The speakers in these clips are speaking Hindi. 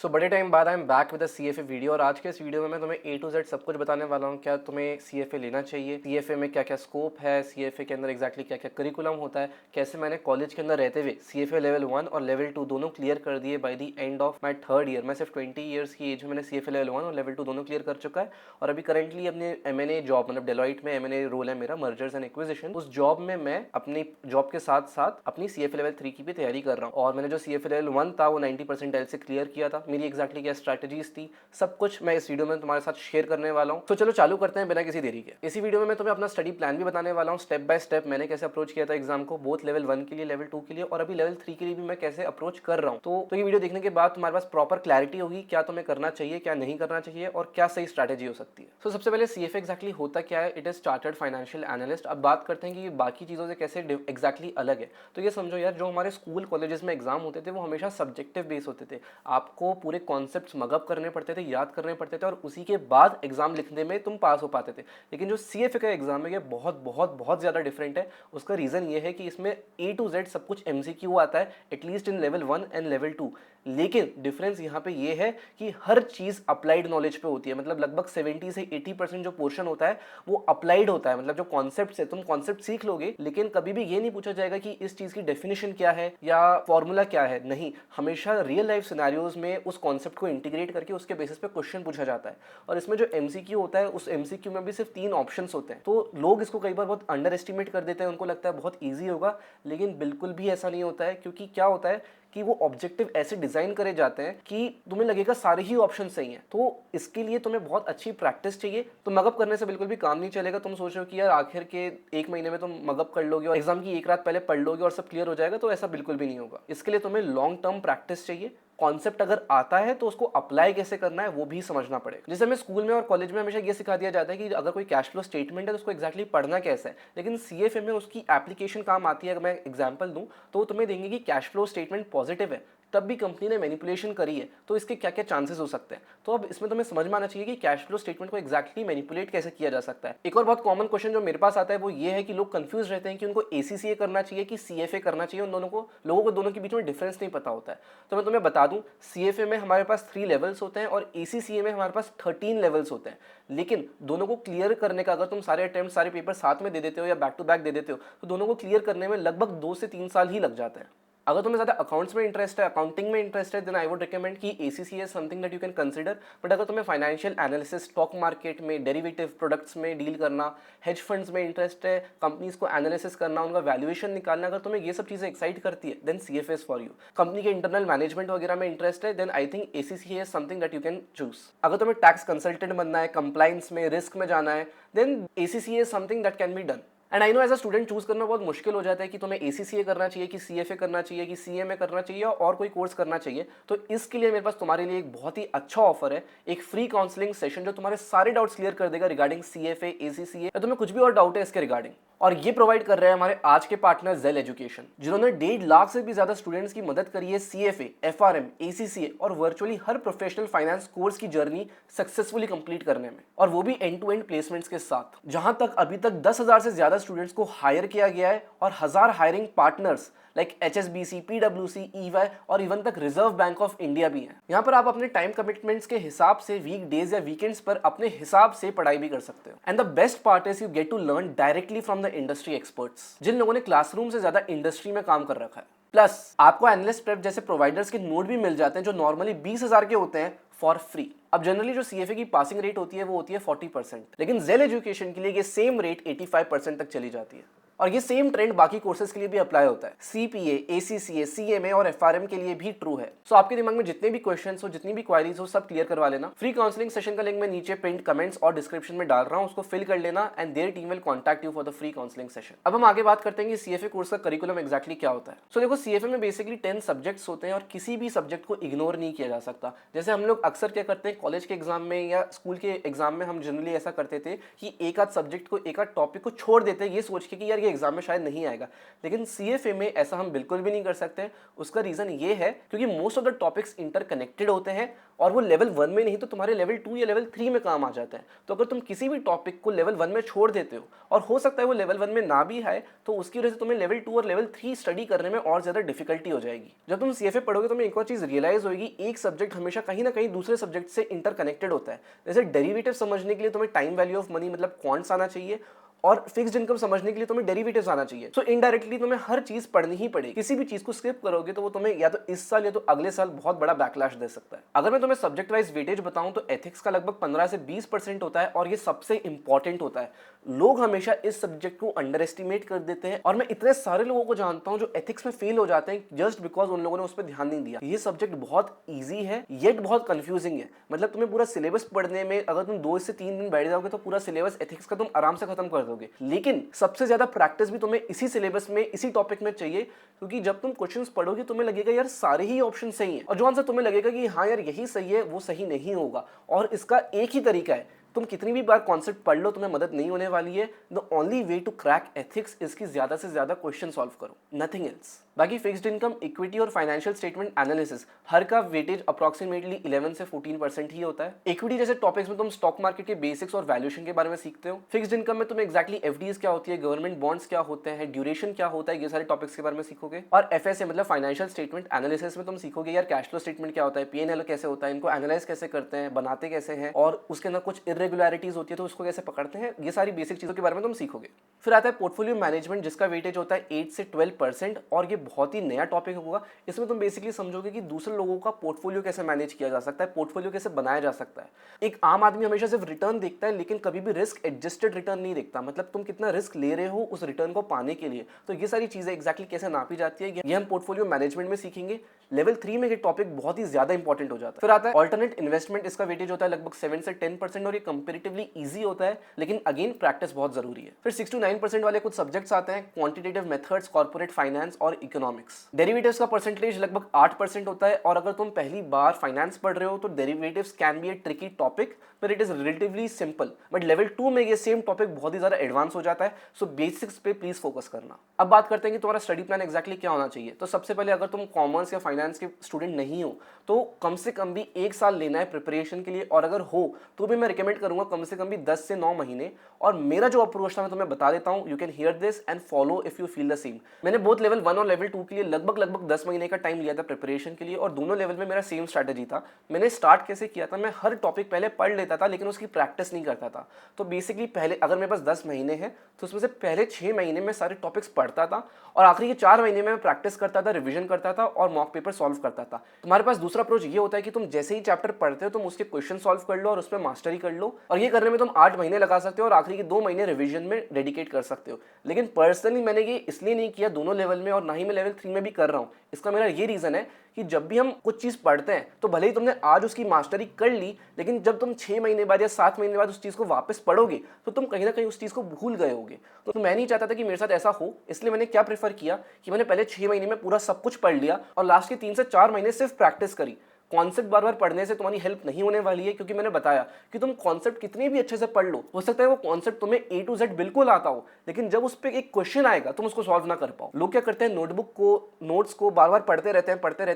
बड़े टाइम बाद I am back with CFA video और आज के इस वीडियो में मैं तुम्हें A to Z सब कुछ बताने वाला हूँ। क्या तुम्हें CFA लेना चाहिए, CFA में क्या क्या स्कोप है, CFA के अंदर एग्जैक्टली क्या क्या करिकुलम होता है, कैसे मैंने कॉलेज के अंदर रहते हुए CFA लेवल 1 और लेवल 2 दोनों क्लियर कर दिए by the end of my third year. मैं सिर्फ 20 ईयर्स की एज में मैंने CFA लेवल 1 और लेवल 2 दोनों क्लियर कर चुका है और अभी करंटली अपने M&A जॉब मतलब डेलॉइट में M&A रोल है मेरा, मर्जर्स एंड एक्विजिशन। उस जॉब में मैं अपनी जॉब के साथ साथ अपनी CFA लेवल 3 की भी तैयारी कर रहा हूँ और मैंने जो CFA लेवल 1 था वो 90 परसेंटाइल से क्लियर किया था। मेरी एग्जैक्टली क्या स्ट्रैटेजीज थी, सब कुछ मैं इस वीडियो में तुम्हारे साथ शेयर करने वाला हूं। तो चलो चालू करते हैं बिना किसी देरी के। इसी वीडियो में मैं तुम्हें अपना स्टडी प्लान भी बताने वाला हूं, स्टेप बाय स्टेप मैंने कैसे अप्रोच किया था एग्जाम को, बोथ लेवल 1 के लिए, लेवल 2 के लिए और अभी लेवल 3 के लिए भी मैं कैसे अप्रोच कर रहा हूं। तो ये वीडियो देखने के बाद तुम्हारे पास प्रॉपर क्लैरिटी होगी क्या तुम्हें करना चाहिए, क्या नहीं करना चाहिए और क्या सही स्ट्रैटेजी हो सकती है। तो सबसे पहले CFA एग्जैक्टली होता क्या है, it is chartered financial analyst. अब बात करते हैं कि ये बाकी चीजों से कैसे एग्जैक्टली अलग है। तो ये समझो यार, जो हमारे स्कूल कॉलेजेस में एग्जाम होते थे वो हमेशा सब्जेक्टिव बेस होते थे। आपको पूरे कॉन्सेप्ट्स मगअप करने पड़ते थे, याद करने पड़ते थे और उसी के बाद एग्जाम लिखने में तुम पास हो पाते थे। लेकिन जो CFA का एग्जाम है ये बहुत बहुत बहुत ज्यादा डिफरेंट है। उसका रीजन ये है कि इसमें A to Z सब कुछ MCQ आता है, at least in level 1 and level 2। लेकिन डिफरेंस यहाँ पे ये है कि हर चीज अप्लाइड नॉलेज पे होती है। मतलब लगभग 70 से 80% जो पोर्शन होता है वो अप्लाइड होता है। मतलब जो कॉन्सेप्ट है, तुम कॉन्सेप्ट सीख लोगे लेकिन कभी भी ये नहीं पूछा जाएगा कि इस चीज की डेफिनेशन क्या है या फॉर्मूला क्या है। नहीं, हमेशा रियल लाइफ सिनेरियोज में उस कॉन्सेप्ट को इंटीग्रेट करके उसके बेसिस पे क्वेश्चन पूछा जाता है। और इसमें जो MCQ होता है उस MCQ में भी सिर्फ 3 ऑप्शंस होते हैं। तो लोग इसको कई बार बहुत अंडर एस्टिमेट कर देते हैं, उनको लगता है बहुत ईजी होगा, लेकिन बिल्कुल भी ऐसा नहीं होता है। क्योंकि क्या होता है कि वो ऑब्जेक्टिव ऐसे डिजाइन करे जाते हैं कि तुम्हें लगेगा सारे ही ऑप्शन सही हैं। तो इसके लिए तुम्हें बहुत अच्छी प्रैक्टिस चाहिए। तो मगअप करने से बिल्कुल भी काम नहीं चलेगा। तुम सोच रहे हो कि यार आखिर के एक महीने में तुम मगअप कर लोगे और एग्जाम की एक रात पहले पढ़ लोगे और सब क्लियर हो जाएगा, तो ऐसा बिल्कुल भी नहीं होगा। इसके लिए तुम्हें लॉन्ग टर्म प्रैक्टिस चाहिए। कॉन्सेप्ट अगर आता है तो उसको अप्लाई कैसे करना है वो भी समझना पड़ेगा। जैसे हमें स्कूल में और कॉलेज में हमेशा ये सिखा दिया जाता है कि अगर कोई कैश फ्लो स्टेटमेंट है तो उसको एग्जैक्टली पढ़ना कैसे है, लेकिन CFA में उसकी एप्लीकेशन काम आती है। अगर मैं एग्जांपल दूं तो तुम्हें देंगे कि कैश फ्लो स्टेटमेंट पॉजिटिव है, तब भी कंपनी ने मैनिपुलेशन करी है, तो इसके क्या क्या चांसेस हो सकते हैं। तो अब इसमें तुम्हें समझ में आना चाहिए कि कैश फ्लो स्टेटमेंट को एग्जैक्टली मैनिपुलेट कैसे किया जा सकता है। एक और बहुत कॉमन क्वेश्चन जो मेरे पास आता है वो ये है कि लोग कंफ्यूज रहते हैं कि उनको ACCA करना चाहिए कि CFA करना चाहिए। उन दोनों को, लोगों को दोनों के बीच में डिफरेंस नहीं पता होता है। तो मैं तुम्हें बता दूं, CFA में हमारे पास 3 लेवल्स होते हैं और ACCA में हमारे पास 13 लेवल्स होते हैं। लेकिन दोनों को क्लियर करने का, अगर तुम सारे अटेम्प्ट सारे पेपर साथ में दे देते हो या बैक टू बैक दे देते हो, तो दोनों को क्लियर करने में लगभग 2 से 3 साल ही लग जाते हैं। अगर तुम्हें ज्यादा अकाउंट्स में इंटरेस्ट है, अकाउंटिंग में इंटरेस्ट है, देन आई वुड रिकमेंड कि ACCA is something that you can consider. But अगर तुम्हें फाइनेंशियल एनालिसिस, स्टॉक मार्केट में, डेरिवेटिव प्रोडक्ट्स में डील करना, हेज फंड्स में इंटरेस्ट है, कंपनीज को एनालिसिस करना, उनका वैल्यूएशन निकालना, अगर तुम्हें ये सब चीजें एक्साइट करती है, then CFA is for you. Company के इंटरनल मैनेजमेंट वगैरह में इंटरेस्ट है, then I think ACCA is something that you can choose. अगर तुम्हें टैक्स कंसल्टेंट बनना है, कंप्लायंस में, रिस्क में जाना है, then ACCA is something that can be done. And I know as a student choose करना बहुत मुश्किल हो जाता है कि तुम्हें ACCA करना चाहिए कि CFA करना चाहिए कि CMA करना चाहिए और कोई कोर्स करना चाहिए। तो इसके लिए मेरे पास तुम्हारे लिए एक बहुत ही अच्छा ऑफर है, एक फ्री काउंसलिंग सेशन जो तुम्हारे सारे डाउट्स क्लियर कर देगा रिगार्डिंग CFA, ACCA या तुम्हें कुछ भी और डाउट है इसके रिगार्डिंग। और ये प्रोवाइड कर रहे हैं हमारे आज के पार्टनर जेल एजुकेशन, जिन्होंने 1.5 लाख से भी ज्यादा स्टूडेंट्स की मदद करी है CFA, FRM, ACCA और वर्चुअली हर प्रोफेशनल फाइनेंस कोर्स की जर्नी सक्सेसफुली कंप्लीट करने में, और वो भी एंड टू एंड प्लेसमेंट्स के साथ। जहां तक अभी तक 10,000 से ज्यादा स्टूडेंट्स को हायर किया गया है और 1000 hiring partners like HSBC, PwC, EY और इवन तक रिजर्व बैंक ऑफ इंडिया भी हैं। यहाँ पर आप अपने टाइम कमिटमेंट्स के हिसाब से वीक डेज या वीकेंड्स पर अपने हिसाब से पढ़ाई भी कर सकते हो। And the best part is you get to learn directly from the industry experts, जिन लोगों ने क्लासरूम से ज्यादा इंडस्ट्री में काम कर रखा है। प्लस आपको एनालिस्ट प्रेप जैसे प्रोवाइडर्स के नोट भी मिल जाते हैं जो नॉर्मली 20,000 के होते हैं फॉर फ्री। अब जनरली जो CFA की पासिंग रेट होती है वो होती है 40%, लेकिन जेल एजुकेशन के लिए ये सेम रेट 85% तक चली जाती है। और ये सेम ट्रेंड बाकी कोर्सेज के लिए भी अप्लाई होता है। CPA, ACCA, CMA और FRM के लिए भी ट्रू है। सो आपके दिमाग में जितने भी क्वेश्चंस हो, जितनी भी क्वारीज हो, सब क्लियर करवा लेना। फ्री काउंसलिंग सेशन का लिंक मैं नीचे पिंड कमेंट्स और डिस्क्रिप्शन में डाल रहा हूं, उसको फिल कर लेना and their team will contact you for the free counselling session. अब हम आगे बात करते हैं कि CFA कोर्स का करिकुलम एक्जैक्टली क्या होता है। सो देखो, CFA में बेसिकली 10 सब्जेक्ट्स होते हैं और किसी भी सब्जेक्ट को इग्नोर नहीं किया जा सकता। जैसे हम लोग अक्सर क्या करते हैं, कॉलेज के एग्जाम में या स्कूल के एग्जाम में हम जनरली ऐसा करते थे कि एक आध सब्जेक्ट को, एक आध टॉपिक को छोड़ देते हैं ये सोच के कि यार ये एग्जाम में शायद नहीं आएगा। लेकिन CFA में ऐसा हम बिल्कुल भी नहीं कर सकते। उसका रीजन ये है क्योंकि most of the topics interconnected होते हैं और वो लेवल 1 में नहीं तो तुम्हारे लेवल 2 या लेवल 3 में काम आ जाता है। तो अगर तुम किसी भी टॉपिक को लेवल 1 में छोड़ देते हो और हो सकता है वो लेवल 1 में ना भी आए, तो उसकी वजह से तुम्हें लेवल 2 और लेवल 3 स्टडी करने में और ज्यादा डिफिकल्टी हो जाएगी। जब तुम सीएफए पढ़ोगे तुम्हें एक और चीज रियलाइज होगी, एक सब्जेक्ट हमेशा कहीं ना कहीं दूसरे सब्जेक्ट से इंटरकनेक्टेड होता है। जैसे डेरिवेटिव समझने के लिए तुम्हें टाइम वैल्यू ऑफ मनी मतलब क्वांट्स आना चाहिए, और फिक्स्ड इनकम समझने के लिए तुम्हें डेरिवेटिव्स आना चाहिए। सो इनडायरेक्टली तुम्हें हर चीज पढ़नी ही पड़ेगी। किसी भी चीज को स्किप करोगे तो वो तुम्हें या तो इस साल या तो अगले साल बहुत बड़ा बैकलैश दे सकता है। अगर मैं तुम्हें सब्जेक्ट वाइज वेटेज बताऊं तो एथिक्स का लगभग 15 से 20% होता है और ये सबसे इंपॉर्टेंट होता है। लोग हमेशा इस सब्जेक्ट को अंडर एस्टिमेट कर देते हैं और मैं इतने सारे लोगों को जानता हूं जो एथिक्स में फेल हो जाते हैं जस्ट बिकॉज उन लोगों ने उस पर ध्यान नहीं दिया। ये सब्जेक्ट बहुत ईजी है येट बहुत कंफ्यूजिंग है। मतलब तुम्हें पूरा सिलेबस पढ़ने में अगर तुम 2 से 3 दिन बैठ जाओगे तो पूरा सिलेबस एथिक्स का तुम आराम से खत्म कर दोगे। लेकिन सबसे ज्यादा प्रैक्टिस भी तुम्हें इसी सिलेबस में इसी टॉपिक में चाहिए, क्योंकि जब तुम क्वेश्चंस पढ़ोगे तुम्हें लगेगा यार सारे ही ऑप्शन सही हैं, और जो आंसर तुम्हें लगेगा कि हाँ यार यही सही है वो सही नहीं होगा। और इसका एक ही तरीका है, तुम कितनी भी बार कॉन्सेप्ट पढ़ लो तुम्हें मदद नहीं होने वाली है। The only way to crack ethics इसकी ज्यादा से ज्यादा क्वेश्चन सॉल्व करो, नथिंग एल्स। बाकी फिक्स्ड इनकम, इक्विटी और फाइनेंशियल स्टेटमेंट एनालिसिस हर का वेटेज अप्रोक्सीमेटली 11 से 14% ही होता है। इक्विटी जैसे टॉपिक्स में तुम स्टॉक मार्केट के बेसिक्स और वैल्यूएशन के बारे में सीखते हो। फिक्स्ड इनकम में तुम्हें एक्जैक्टली एफडीज क्या होती है, गवर्नमेंट बॉन्ड्स क्या होते हैं, ड्यूरेशन क्या होता है, ये सारे टॉपिक्स के बारे में सीखोगे। और एफएसए मतलब फाइनेंशियल स्टेटमेंट एनालिसिस में तुम सीखोगे यार कैश फ्लो स्टेटमेंट क्या होता है, पीएनएल कैसे होता है, इनको एनालाइज कैसे करते हैं, बनाते कैसे हैं, और उसके अंदर कुछ इरेगुलरिटीज होती है तो उसको कैसे पकड़ते हैं। ये सारी बेसिक चीजों के बारे में तुम सीखोगे। फिर आता है पोर्टफोलियो मैनेजमेंट जिसका वेटेज होता है 8 से 12%, और ये बहुत ही नया टॉपिक होगा। इसमें तुम बेसिकली समझोगे कि दूसरे लोगों का पोर्टफोलियो कैसे मैनेज किया जा सकता है, पोर्टफोलियो कैसे बनाया जा सकता है। एक आम आदमी हमेशा सिर्फ रिटर्न देखता है लेकिन कभी भी रिस्क एडजस्टेड रिटर्न नहीं देखता, मतलब तुम कितना रिस्क ले रहे हो उस रिटर्न को पाने के लिए। तो ये सारी चीजें एक्जैक्टली कैसे नापी जाती है ये हम पोर्टफोलियो मैनेजमेंट में सीखेंगे। लेवल 3 में ये टॉपिक बहुत ही ज्यादा इंपॉर्टेंट हो जाता है। फिर आता है ऑल्टरनेट इन्वेस्टमेंट, इसका वेटेज होता है लगभग 7 से 10% और ये कंपैरेटिवली इजी होता है, लेकिन अगेन प्रैक्टिस बहुत जरूरी है। फिर 6 to 9% वाले कुछ सब्जेक्ट्स आते हैं, क्वांटिटेटिव मेथड्स, कॉर्पोरेट फाइनेंस और इकोनॉमिक्स। डेरिवेटिव्स का परसेंटेज लगभग 8% होता है, और अगर तुम पहली बार फाइनेंस पढ़ रहे हो तो derivatives can be A tricky topic but it is relatively simple. But level 2 में ये सेम टॉपिक बहुत ही ज्यादा एडवांस हो जाता है, सो बेसिक्स पे प्लीज फोकस करना। अब बात करते हैं कि तुम्हारा स्टडी प्लान एक्जैक्टली क्या होना चाहिए। तो सबसे पहले अगर तुम कॉमर्स या फाइनेंस के स्टूडेंट नहीं हो तो कम से कम भी 1 साल लेना है प्रिपरेशन के लिए, और अगर हो तो भी मैं रिकमेंड करूंगा कम से कम भी 10 से 9 महीने। और मेरा जो अप्रोच था मैं तुम्हें बता देता हूं, you can hear this and follow if you feel the same. मैंने बोथ लेवल 1 और लेवल 2 के लिए लगभग 10 महीने का टाइम लिया था प्रिपरेशन के लिए, और दोनों लेवल में मेरा सेम स्ट्रैटेजी था। मैंने स्टार्ट कैसे किया था, मैं हर टॉपिक पहले पढ़ लेता था लेकिन उसकी प्रैक्टिस नहीं करता था। तो बेसिकली पहले अगर मेरे पास 10 महीने हैं तो उसमें से पहले 6 महीने में सारे टॉपिक्स पढ़ता था, और आखिरी के 4 महीने में मैं प्रैक्टिस करता था, रिवीजन करता था और मॉक पेपर सॉल्व करता था। तुम्हारे पास दूसरा अप्रोच ये होता है कि तुम जैसे ही चैप्टर पढ़ते हो तुम उसके क्वेश्चन सॉल्व कर लो और उस पर मास्टरी कर लो, और ये करने में तुम 8 महीने लगा सकते हो और आखिरी के 2 महीने रिवीजन में डेडिकेट कर सकते हो। लेकिन पर्सनली मैंने ये इसलिए नहीं किया दोनों लेवल में, और ना ही मैं लेवल 3 में भी कर रहा हूँ। इसका मेरा ये रीजन है कि जब भी हम कुछ चीज पढ़ते हैं तो भले ही तुमने आज उसकी मास्टरी कर ली, लेकिन जब तुम 6 महीने बाद या 7 महीने बाद उस चीज को वापस पढ़ोगे तो तुम कहीं ना कहीं उस चीज को भूल गए होगे। तो मैं नहीं चाहता था कि मेरे साथ ऐसा हो, इसलिए मैंने क्या प्रेफर किया कि मैंने पहले 6 महीने में पूरा सब कुछ पढ़ लिया और लास्ट के 3 से 4 महीने सिर्फ प्रैक्टिस करी। कॉन्सेप्ट बार बार पढ़ने से तुम्हारी हेल्प नहीं होने वाली है, क्योंकि मैंने बताया कि तुम कॉन्सेप्ट कितने भी अच्छे से पढ़ लो, हो सकता है वो कॉन्सेप्ट तुम्हें A to Z बिल्कुल आता हो, लेकिन जब उस पर एक क्वेश्चन आएगा तुम उसको सॉल्व ना कर पाओ। लोग क्या करते हैं, नोटबुक को, नोट्स को बार बार पढ़ते रहते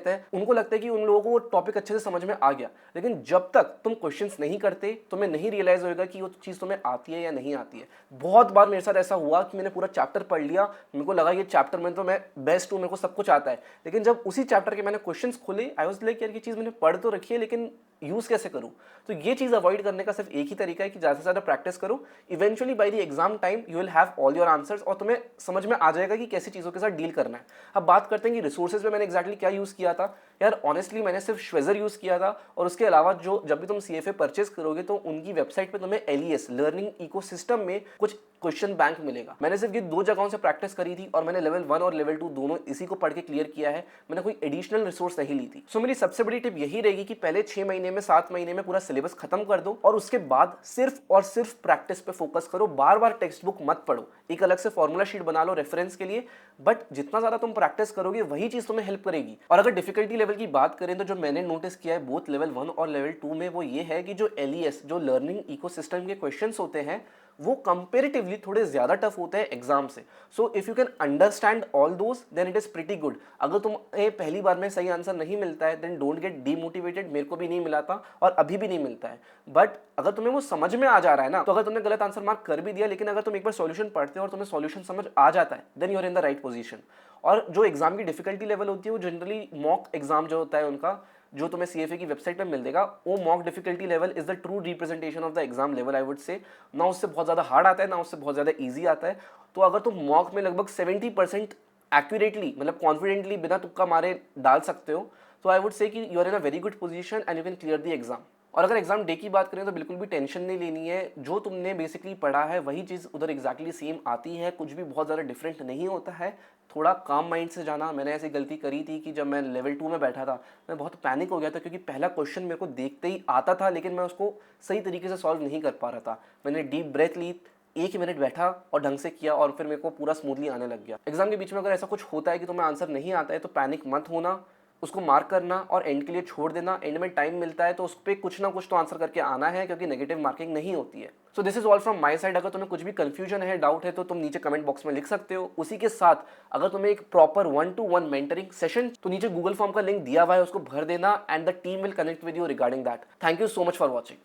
हैं। उनको लगता है कि उन लोगों को वो टॉपिक अच्छे से समझ में आ गया, लेकिन जब तक तुम क्वेश्चंस नहीं करते तुम्हें नहीं रियलाइज होगा कि वो चीज तुम्हें आती है या नहीं आती है। बहुत बार मेरे साथ ऐसा हुआ कि मैंने पूरा चैप्टर पढ़ लिया, मेरे को लगा ये चैप्टर में तो मैं बेस्ट हूँ, मेरे को सब कुछ आता है, लेकिन जब उसी चैप्टर के मैंने क्वेश्चंस खोले आई वाज लाइक यार ये चीज मैंने पढ़ तो रखी है लेकिन यूज कैसे करूं। तो ये चीज अवॉइड करने का सिर्फ एक ही तरीका है कि ज्यादा से ज्यादा प्रैक्टिस करो। Eventually by the exam time you will have all your answers, और तुम्हें समझ में आ जाएगा कि कैसी चीजों के साथ डील करना है। अब बात करते हैं कि रिसोर्सेज में मैंने एक्जैक्टली क्या यूज किया था। यार ऑनेस्टली मैंने सिर्फ श्वेजर यूज किया था, और उसके अलावा जो जब भी तुम सीएफए परचेज करोगे तो उनकी वेबसाइट पे तुम्हें एलईएस लर्निंग इकोसिस्टम में कुछ क्वेश्चन बैंक मिलेगा। मैंने सिर्फ ये 2 जगहों से प्रैक्टिस करी थी और मैंने लेवल 1 और लेवल 2 दोनों इसी को पढ़ के क्लियर किया है। मैंने कोई एडिशनल रिसोर्स नहीं ली थी। सो मेरी सबसे बड़ी टिप यही रहेगी कि पहले 6 महीने में 7 महीने में पूरा सिलेबस खत्म कर दो, और उसके बाद सिर्फ और सिर्फ प्रैक्टिस पे फोकस करो। बार बार टेक्स्ट बुक मत पढ़ो, एक अलग से फॉर्मूला शीट बना लो रेफरेंस के लिए, बट जितना ज्यादा तुम प्रैक्टिस करोगे वही चीज तुम्हें हेल्प करेगी। और अगर डिफिकल्टी लेवल की बात करें तो जो मैंने नोटिस किया है बोथ लेवल 1 और लेवल 2 में वो ये है कि जो एलईएस जो लर्निंग इकोसिस्टम के क्वेश्चंस होते हैं वो कंपेरेटिवली थोड़े ज़्यादा टफ होते हैं एग्जाम से। So if you can understand all those then it is pretty good. अगर तुम्हें पहली बार में सही आंसर नहीं मिलता है देन डोंट गेट डीमोटिवेटेड, मेरे को भी नहीं मिला था और अभी भी नहीं मिलता है। बट अगर तुम्हें वो समझ में आ जा रहा है ना, तो अगर तुमने गलत आंसर मार्क कर भी दिया लेकिन अगर तुम एक बार सॉल्यूशन पढ़ते हो और तुम्हें सॉल्यूशन समझ आ जाता है then you are in the right position. और जो एग्जाम की डिफिकल्टी लेवल होती है वो जनरली मॉक एग्जाम जो होता है उनका, जो तुम्हें सीएफए की वेबसाइट पे मिल देगा, वो mock difficulty level is the true representation of the exam level I would से। ना उससे बहुत ज़्यादा हार्ड आता है ना उससे बहुत ज़्यादा ईजी आता है। तो अगर तुम मॉक में लगभग 70% एक्यूरेटली मतलब कॉन्फिडेंटली बिना तुक्का मारे डाल सकते हो तो आई वुड से कि you are in a very good position and you can clear the exam. और अगर एग्जाम डे की बात करें तो बिल्कुल भी टेंशन नहीं लेनी है, जो तुमने बेसिकली पढ़ा है वही चीज़ उधर एग्जैक्टली सेम आती है, कुछ भी बहुत ज़्यादा डिफरेंट नहीं होता है। थोड़ा काम माइंड से जाना। मैंने ऐसी गलती करी थी कि जब मैं लेवल 2 में बैठा था मैं बहुत पैनिक हो गया था क्योंकि पहला क्वेश्चन मेरे को देखते ही आता था लेकिन मैं उसको सही तरीके से सॉल्व नहीं कर पा रहा था। मैंने डीप ब्रेथ ली, 1 मिनट बैठा और ढंग से किया और फिर मेरे को पूरा स्मूथली आने लग गया। एग्जाम के बीच में अगर ऐसा कुछ होता है कि तुम्हें आंसर नहीं आता है तो पैनिक मत होना, उसको मार्क करना और एंड के लिए छोड़ देना। एंड में टाइम मिलता है तो उस पर कुछ ना कुछ तो आंसर करके आना है क्योंकि नेगेटिव मार्किंग नहीं होती है। So this is all from my side. अगर तुम्हें कुछ भी कंफ्यूजन है, डाउट है तो तुम नीचे कमेंट बॉक्स में लिख सकते हो। उसी के साथ अगर तुम्हें एक प्रॉपर 1-to-1 मेंटरिंग सेशन तो नीचे गूगल फॉर्म का लिंक दिया हुआ है, उसको भर देना and the team will connect with you regarding that. Thank you so much for watching.